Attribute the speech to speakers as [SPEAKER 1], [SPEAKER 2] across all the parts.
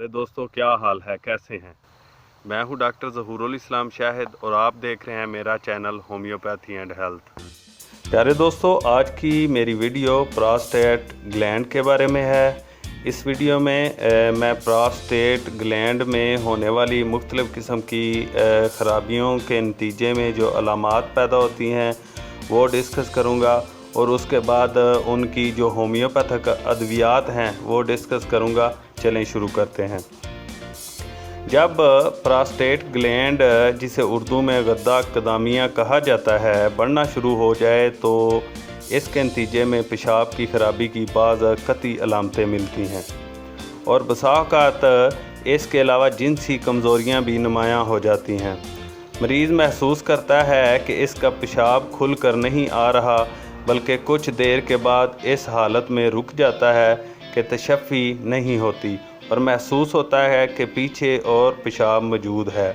[SPEAKER 1] अरे दोस्तों, क्या हाल है, कैसे हैं। मैं हूं डॉक्टर ज़हूरुल इस्लाम शाहिद और आप देख रहे हैं मेरा चैनल होम्योपैथी एंड हेल्थ। प्यारे दोस्तों, आज की मेरी वीडियो प्रोस्टेट ग्लैंड के बारे में है। इस वीडियो में मैं प्रोस्टेट ग्लैंड में होने वाली मुख्तलिफ़ किस्म की ख़राबियों के नतीजे में जो अलामात पैदा होती हैं वो डिस्कस करूँगा और उसके बाद उनकी जो होम्योपैथिक अद्वियात हैं वो डिस्कस करूँगा। चलें शुरू करते हैं। जब प्रोस्टेट ग्लैंड, जिसे उर्दू में गद्दा कदामिया कहा जाता है, बढ़ना शुरू हो जाए तो इसके नतीजे में पेशाब की खराबी की बाज़ कतई अलामतें मिलती हैं और बसा औक़ात इसके अलावा जिनसी कमज़ोरियाँ भी नुमायाँ हो जाती हैं। मरीज़ महसूस करता है कि इसका पेशाब खुल कर नहीं आ रहा, बल्कि कुछ देर के बाद इस हालत में रुक जाता है कि तशफ़ी नहीं होती और महसूस होता है कि पीछे और पेशाब मौजूद है।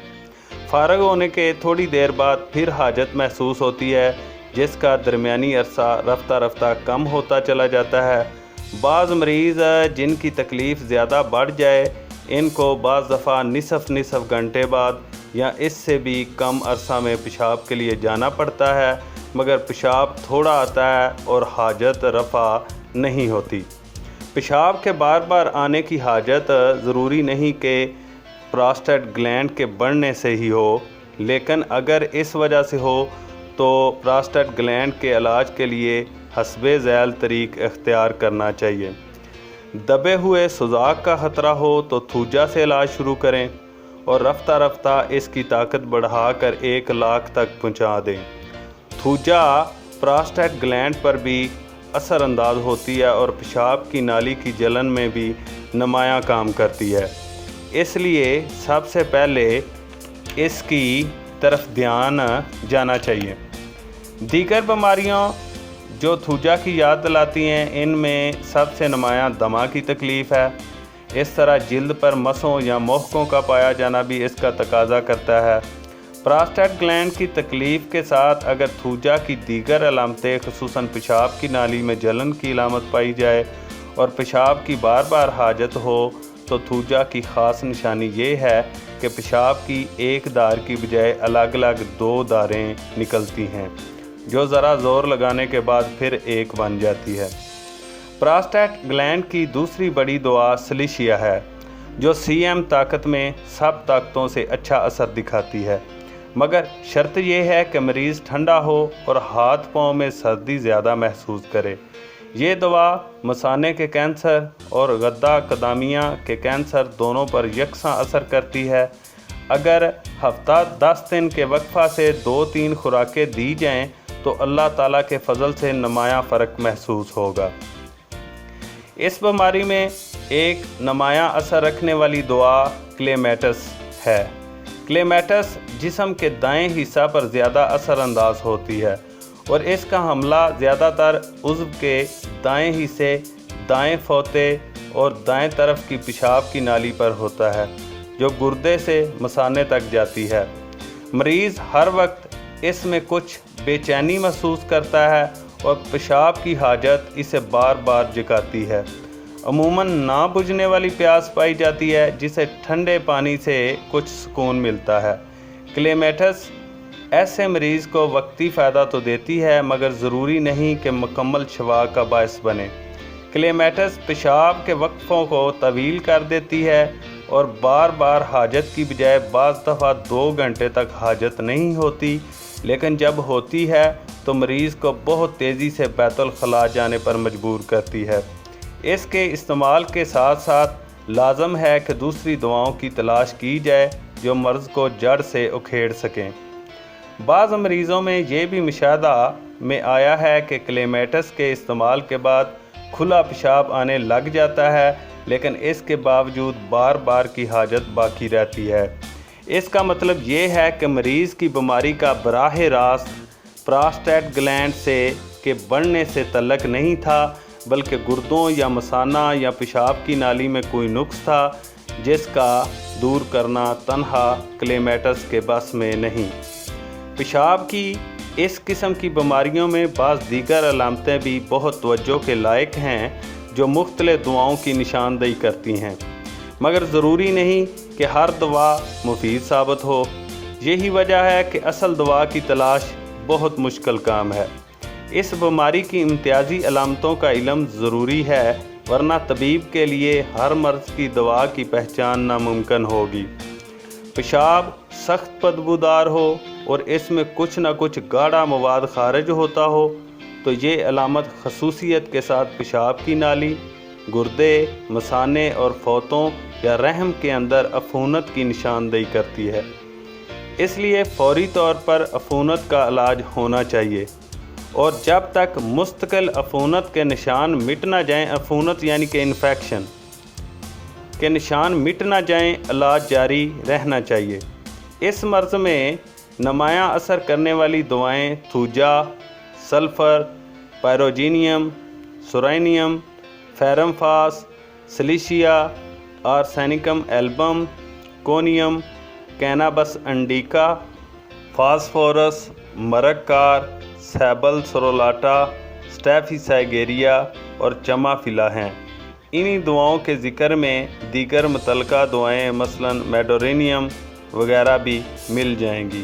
[SPEAKER 1] फ़ारग होने के थोड़ी देर बाद फिर हाजत महसूस होती है, जिसका दरमियानी अरसा रफ्ता रफ्ता कम होता चला जाता है। बाज़ मरीज़ जिनकी तकलीफ़ ज़्यादा बढ़ जाए, इनको बाज़ दफ़ा निसफ़ घंटे बाद या इससे भी कम अरसा में पेशाब के लिए जाना पड़ता है, मगर पेशाब थोड़ा आता है और हाजत रफ़ा नहीं होती। पेशाब के बार बार आने की हाजत ज़रूरी नहीं कि प्रोस्टेट ग्लैंड के बढ़ने से ही हो, लेकिन अगर इस वजह से हो तो प्रोस्टेट ग्लैंड के इलाज के लिए हस्बे ज़ैल तरीक़ इख्तियार करना चाहिए। दबे हुए सुजाक का ख़तरा हो तो थूजा से इलाज शुरू करें और रफ्ता रफ्ता इसकी ताकत बढ़ाकर 1 लाख तक पहुँचा दें। थूजा प्रोस्टेट ग्लैंड पर भी असरअंदाज होती है और पेशाब की नाली की जलन में भी नुमायाँ काम करती है, इसलिए सबसे पहले इसकी तरफ ध्यान जाना चाहिए। दीगर बीमारियों जो थूजा की याद दिलाती हैं, इनमें सबसे नुमायाँ दमा की तकलीफ़ है। इस तरह जिल्द पर मसों या मोहकों का पाया जाना भी इसका तकाजा करता है। प्रोस्टेट ग्लैंड की तकलीफ़ के साथ अगर थूजा की दीगर अलामतें, ख़ुसूसन पेशाब की नाली में जलन की अलामत पाई जाए और पेशाब की बार बार हाजत हो, तो थूजा की ख़ास निशानी ये है कि पेशाब की एक धार की बजाय अलग अलग 2 धारें निकलती हैं, जो ज़रा ज़ोर लगाने के बाद फिर एक बन जाती है। प्रोस्टेट ग्लैंड की दूसरी बड़ी दुआ सलीशिया है, जो सीएम ताकत में सब ताकतों से अच्छा असर दिखाती है, मगर शर्त यह है कि मरीज़ ठंडा हो और हाथ पाँव में सर्दी ज़्यादा महसूस करे। ये दवा मसाने के कैंसर और गद्दा कदामिया के कैंसर दोनों पर यकसां असर करती है। अगर हफ्ता 10 दिन के वक्फा से 2-3 खुराकें दी जाएं तो अल्लाह ताला के फजल से नुमायाँ फ़र्क महसूस होगा। इस बीमारी में एक नुमायाँ असर रखने वाली दुआ क्लेमेटस है। क्लेमेटस जिस्म के दाएं हिस्सा पर ज़्यादा असरअंदाज होती है और इसका हमला ज़्यादातर उज़्व के दाएं हिस्से, दाएं फोते और दाएं तरफ की पेशाब की नाली पर होता है, जो गुर्दे से मसाने तक जाती है। मरीज़ हर वक्त इसमें कुछ बेचैनी महसूस करता है और पेशाब की हाजत इसे बार बार जगाती है। अमूमन ना बुझने वाली प्यास पाई जाती है, जिसे ठंडे पानी से कुछ सुकून मिलता है। क्लेमेटस ऐसे मरीज़ को वक्ती फ़ायदा तो देती है, मगर ज़रूरी नहीं कि मुकम्मल शफा का बायस बने। क्लेमेटस पेशाब के वक्फ़ों को तवील कर देती है और बार बार हाजत की बजाय बाज़ दफ़ा 2 घंटे तक हाजत नहीं होती, लेकिन जब होती है तो मरीज़ को बहुत तेज़ी से बैतुल खला जाने पर मजबूर करती है। इसके इस्तेमाल के साथ साथ लाजम है कि दूसरी दवाओं की तलाश की जाए जो मर्ज़ को जड़ से उखेड़ सकें। बाज़ मरीज़ों में ये भी मुशाहदा में आया है कि क्लेमेटस के इस्तेमाल के बाद खुला पेशाब आने लग जाता है, लेकिन इसके बावजूद बार बार की हाजत बाकी रहती है। इसका मतलब ये है कि मरीज़ की बीमारी का बराह रास्त प्रोस्टेट ग्लैंड से के बढ़ने से तल्लक नहीं था, बल्कि गुर्दों या मसाना या पेशाब की नाली में कोई नुक्स था, जिसका दूर करना तन्हा क्लेमेटस के बस में नहीं। पेशाब की इस किस्म की बीमारियों में बाज़ दीगर अलामतें भी बहुत तवज्जो के लायक हैं, जो मुख्तलिफ दुआओं की निशानदेही करती हैं। मगर ज़रूरी नहीं कि हर दवा मुफीद साबित हो। यही वजह है कि असल दवा की तलाश बहुत मुश्किल काम है। इस बीमारी की इम्तियाजी अलामतों का इल्म ज़रूरी है, वरना तबीब के लिए हर मर्ज़ की दवा की पहचान नामुमकिन होगी। पेशाब सख्त बदबूदार हो और इसमें कुछ न कुछ गाढ़ा मवाद खारिज होता हो तो ये अलामत खसूसियत के साथ पेशाब की नाली, गुर्दे, मसाने और फोतों या रहम के अंदर अफूनत की निशानदेही करती है। इसलिए फौरी तौर पर अफूनत का इलाज होना चाहिए और जब तक मुस्तकिल अफूनत के निशान मिट ना जाएं, अफूनत यानी कि इन्फेक्शन के निशान मिट ना जाएं, इलाज जारी रहना चाहिए। इस मर्ज़ में नुमायाँ असर करने वाली दवाएं थूजा, सल्फ़र, पायरोजीनियम, सुरानियम, ferrum phos, silicea, arsenicum album, conium, cannabis indica, phosphorus, मरक्कार, सैबल सरोलाटा, स्टेफिसाइगेरिया और चमाफिला हैं। इन्हीं दवाओं के ज़िक्र में दीगर मुतल्लिका दवाएं मसलन मेडोरेनियम वगैरह भी मिल जाएंगी।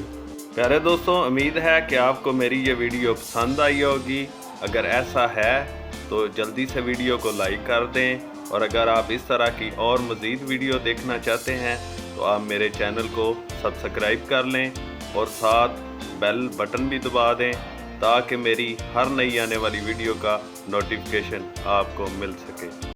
[SPEAKER 1] प्यारे दोस्तों, उम्मीद है कि आपको मेरी ये वीडियो पसंद आई होगी। अगर ऐसा है तो जल्दी से वीडियो को लाइक कर दें और अगर आप इस तरह की और मज़ीद वीडियो देखना चाहते हैं तो आप मेरे चैनल को सब्सक्राइब कर लें और साथ बेल बटन भी दबा दें ताकि मेरी हर नई आने वाली वीडियो का नोटिफिकेशन आपको मिल सके।